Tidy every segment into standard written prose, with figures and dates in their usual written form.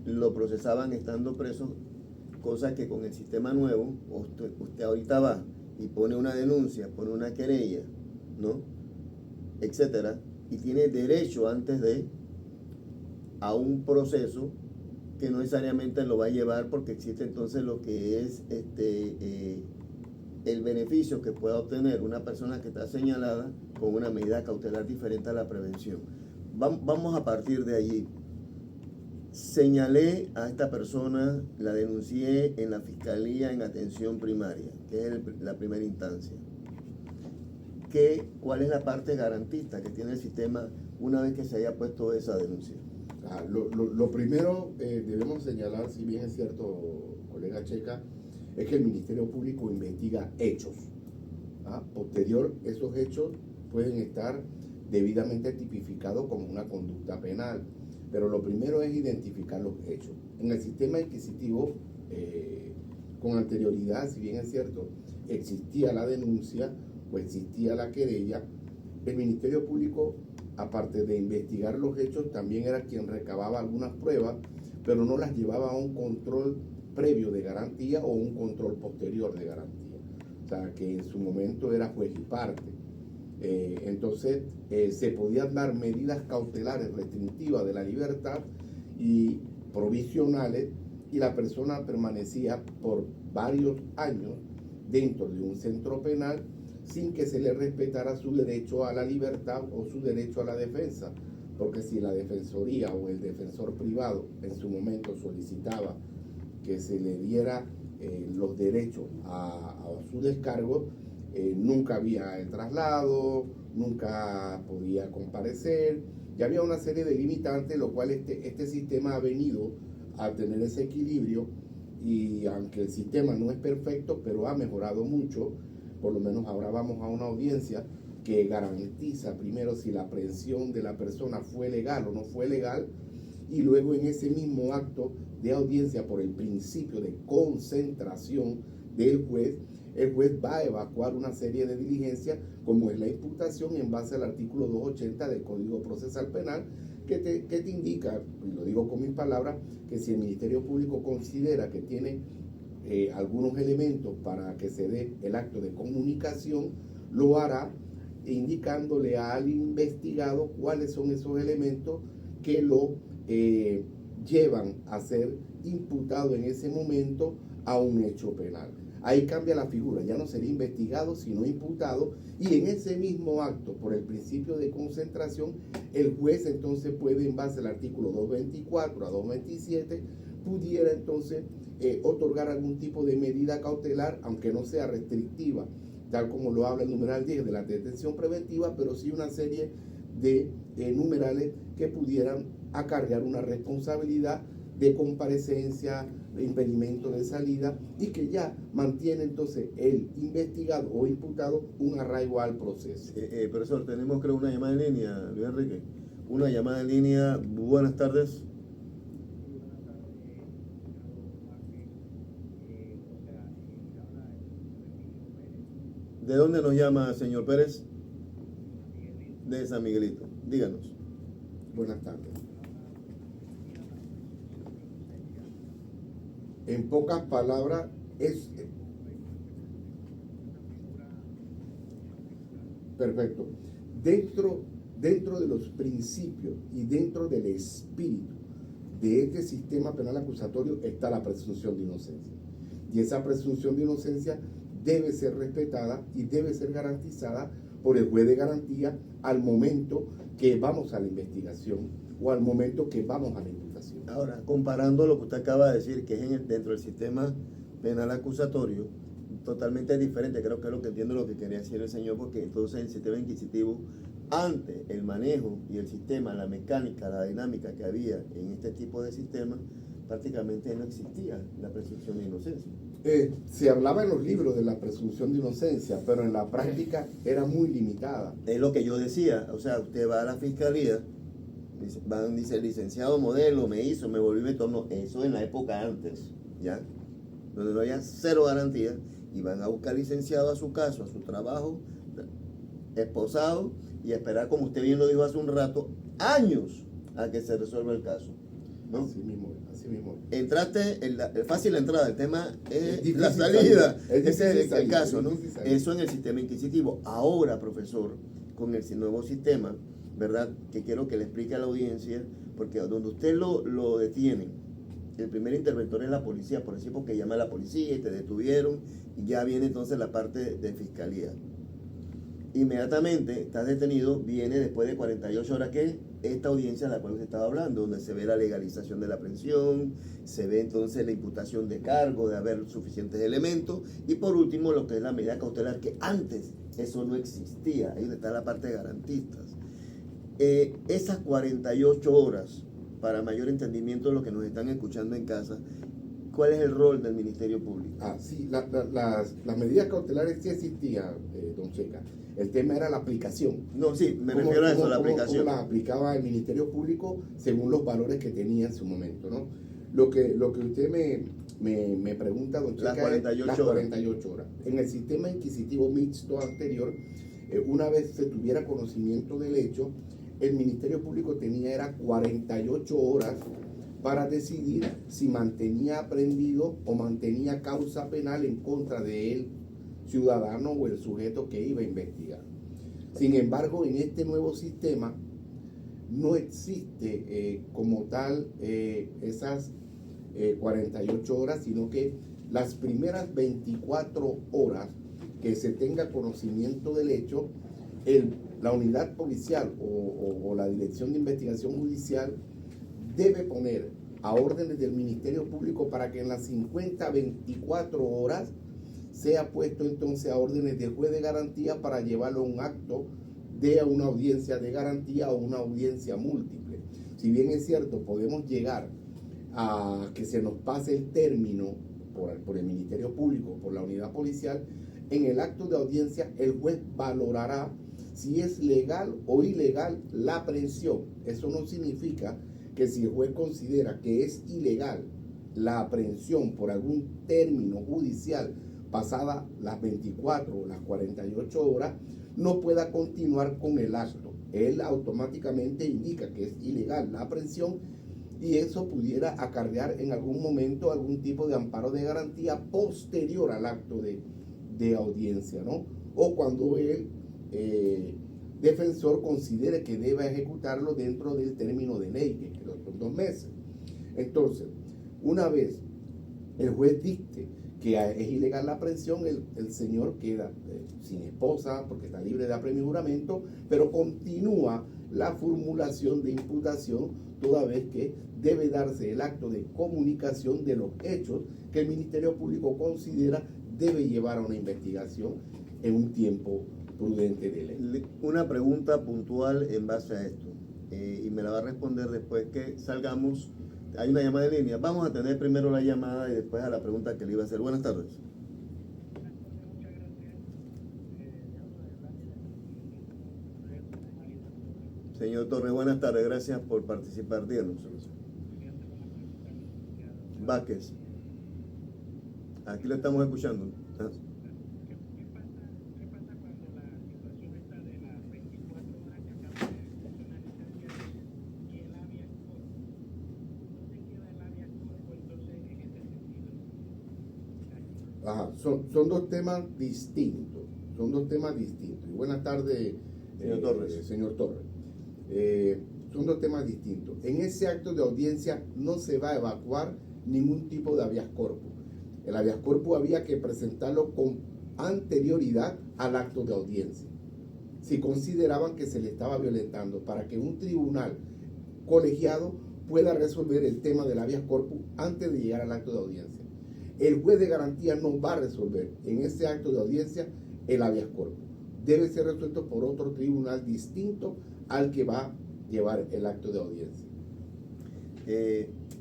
lo procesaban estando preso, cosa que con el sistema nuevo, usted ahorita va y pone una denuncia, pone una querella, ¿no? Etcétera, y tiene derecho antes de a un proceso que no necesariamente lo va a llevar, porque existe entonces lo que es el beneficio que pueda obtener una persona que está señalada con una medida cautelar diferente a la prevención. Vamos a partir de allí. Señalé a esta persona, la denuncié en la fiscalía en atención primaria, que es la primera instancia. ¿Cuál es la parte garantista que tiene el sistema una vez que se haya puesto esa denuncia? Lo primero debemos señalar, si bien es cierto, colega Checa, es que el Ministerio Público investiga hechos. Posterior, esos hechos pueden estar debidamente tipificados como una conducta penal, pero lo primero es identificar los hechos. En el sistema inquisitivo, con anterioridad, si bien es cierto, existía la denuncia o existía la querella, el Ministerio Público, aparte de investigar los hechos, también era quien recababa algunas pruebas, pero no las llevaba a un control previo de garantía o un control posterior de garantía. O sea, que en su momento era juez y parte. Entonces, se podían dar medidas cautelares restrictivas de la libertad y provisionales, y la persona permanecía por varios años dentro de un centro penal sin que se le respetara su derecho a la libertad o su derecho a la defensa, porque si la defensoría o el defensor privado en su momento solicitaba que se le diera los derechos a su descargo, nunca había el traslado, nunca podía comparecer, y había una serie de limitantes, lo cual este sistema ha venido a tener ese equilibrio, y aunque el sistema no es perfecto, pero ha mejorado mucho. Por lo menos ahora vamos a una audiencia que garantiza primero si la aprehensión de la persona fue legal o no fue legal, y luego en ese mismo acto de audiencia, por el principio de concentración del juez, el juez va a evacuar una serie de diligencias, como es la imputación en base al artículo 280 del Código Procesal Penal, que te indica, y lo digo con mis palabras, que si el Ministerio Público considera que tiene algunos elementos para que se dé el acto de comunicación, lo hará indicándole al investigado cuáles son esos elementos que lo llevan a ser imputado en ese momento a un hecho penal. Ahí cambia la figura, ya no sería investigado sino imputado, y en ese mismo acto, por el principio de concentración, el juez entonces puede, en base al artículo 224 a 227, pudiera entonces otorgar algún tipo de medida cautelar, aunque no sea restrictiva, tal como lo habla el numeral 10 de la detención preventiva, pero sí una serie de numerales que pudieran acarrear una responsabilidad de comparecencia, de impedimento de salida, y que ya mantiene entonces el investigado o imputado un arraigo al proceso. Profesor, tenemos creo una llamada en línea, Luis Enrique. Una llamada en línea. Buenas tardes. ¿De dónde nos llama, señor Pérez? De San Miguelito. Díganos. Buenas tardes. En pocas palabras, es perfecto. Dentro de los principios y dentro del espíritu de este sistema penal acusatorio está la presunción de inocencia. Y esa presunción de inocencia debe ser respetada y debe ser garantizada por el juez de garantía al momento que vamos a la investigación o al momento que vamos a la imputación. Ahora, comparando lo que usted acaba de decir, que es dentro del sistema penal acusatorio, totalmente diferente, creo que es lo que entiendo lo que quería decir el señor, porque entonces el sistema inquisitivo, antes el manejo y el sistema, la mecánica, la dinámica que había en este tipo de sistemas, prácticamente no existía la presunción de inocencia. Se hablaba en los libros de la presunción de inocencia, pero en la práctica era muy limitada. Es lo que yo decía, o sea, usted va a la fiscalía, dice, licenciado modelo, me hizo, me volvió, me tornó, eso en la época antes, ¿ya? Donde no había cero garantía, y van a buscar licenciado a su caso, a su trabajo, esposado, y esperar, como usted bien lo dijo hace un rato, años a que se resuelva el caso, ¿no? Así mismo es. Así mismo. Entraste, fácil la entrada, el tema es difícil la salida. salir. Ese es el Salir, caso, es ¿no? difícil salir. Eso en el sistema inquisitivo. Ahora, profesor, con el nuevo sistema, ¿verdad? Que quiero que le explique a la audiencia, porque donde usted lo detienen, el primer interventor es la policía, por decir, porque llama a la policía y te detuvieron, y ya viene entonces la parte de fiscalía. Inmediatamente estás detenido, viene después de 48 horas que esta audiencia de la cual usted estaba hablando, donde se ve la legalización de la aprehensión, se ve entonces la imputación de cargo, de haber suficientes elementos, y por último lo que es la medida cautelar, que antes eso no existía, ahí donde está la parte de garantistas. Esas 48 horas, para mayor entendimiento de lo que nos están escuchando en casa, ¿cuál es el rol del Ministerio Público? Sí, las medidas cautelares sí existían, don Checa. El tema era la aplicación. No, sí, me refiero a eso, la aplicación. Cómo las aplicaba el Ministerio Público según los valores que tenía en su momento, ¿no? Lo que usted me pregunta, don Checa, las 48 las 48 horas. En el sistema inquisitivo mixto anterior, una vez se tuviera conocimiento del hecho, el Ministerio Público era 48 horas para decidir si mantenía aprehendido o mantenía causa penal en contra del ciudadano o el sujeto que iba a investigar. Sin embargo, en este nuevo sistema no existe como tal esas 48 horas, sino que las primeras 24 horas que se tenga conocimiento del hecho, la unidad policial o la Dirección de Investigación Judicial debe poner a órdenes del Ministerio Público para que en las 24 horas sea puesto entonces a órdenes del juez de garantía para llevarlo a un acto de una audiencia de garantía o una audiencia múltiple. Si bien es cierto, podemos llegar a que se nos pase el término por el Ministerio Público, por la unidad policial, en el acto de audiencia el juez valorará si es legal o ilegal la aprehensión. Eso no significa que si el juez considera que es ilegal la aprehensión por algún término judicial pasada las 24 o las 48 horas, no pueda continuar con el acto. Él automáticamente indica que es ilegal la aprehensión y eso pudiera acarrear en algún momento algún tipo de amparo de garantía posterior al acto de audiencia, ¿no? O cuando el defensor considere que deba ejecutarlo dentro del término de ley, que son 2 meses. Entonces, una vez el juez dicte que es ilegal la aprehensión, el señor queda sin esposa porque está libre de apremio y juramento, pero continúa la formulación de imputación toda vez que debe darse el acto de comunicación de los hechos que el Ministerio Público considera debe llevar a una investigación en un tiempo prudente de ley. Una pregunta puntual en base a esto, y me la va a responder después que salgamos. Hay una llamada de línea. Vamos a tener primero la llamada y después a la pregunta que le iba a hacer. Buenas tardes. Señor Torres, buenas tardes. Gracias por participar. Díganos. Vázquez. Aquí lo estamos escuchando. Son 2 temas distintos. Son 2 temas distintos. Y buenas tardes, señor Torres. Señor Torres. Son 2 temas distintos. En ese acto de audiencia no se va a evacuar ningún tipo de habeas corpus. El habeas corpus había que presentarlo con anterioridad al acto de audiencia. Si consideraban que se le estaba violentando, para que un tribunal colegiado pueda resolver el tema del habeas corpus antes de llegar al acto de audiencia. El juez de garantía no va a resolver en ese acto de audiencia el habeas corpus. Debe ser resuelto por otro tribunal distinto al que va a llevar el acto de audiencia.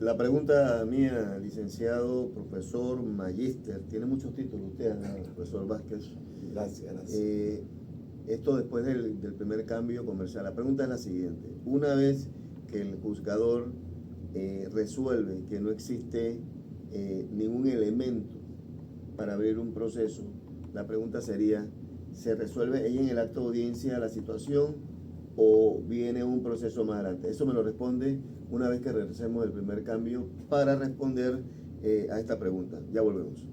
La pregunta mía, licenciado, profesor, magíster, tiene muchos títulos usted, profesor Vázquez. Gracias. Esto después del primer cambio comercial. La pregunta es la siguiente. Una vez que el juzgador resuelve que no existe ningún elemento para abrir un proceso, la pregunta sería, ¿se resuelve ahí en el acto de audiencia la situación o viene un proceso más adelante? Eso me lo responde una vez que regresemos del primer cambio para responder a esta pregunta. Ya volvemos.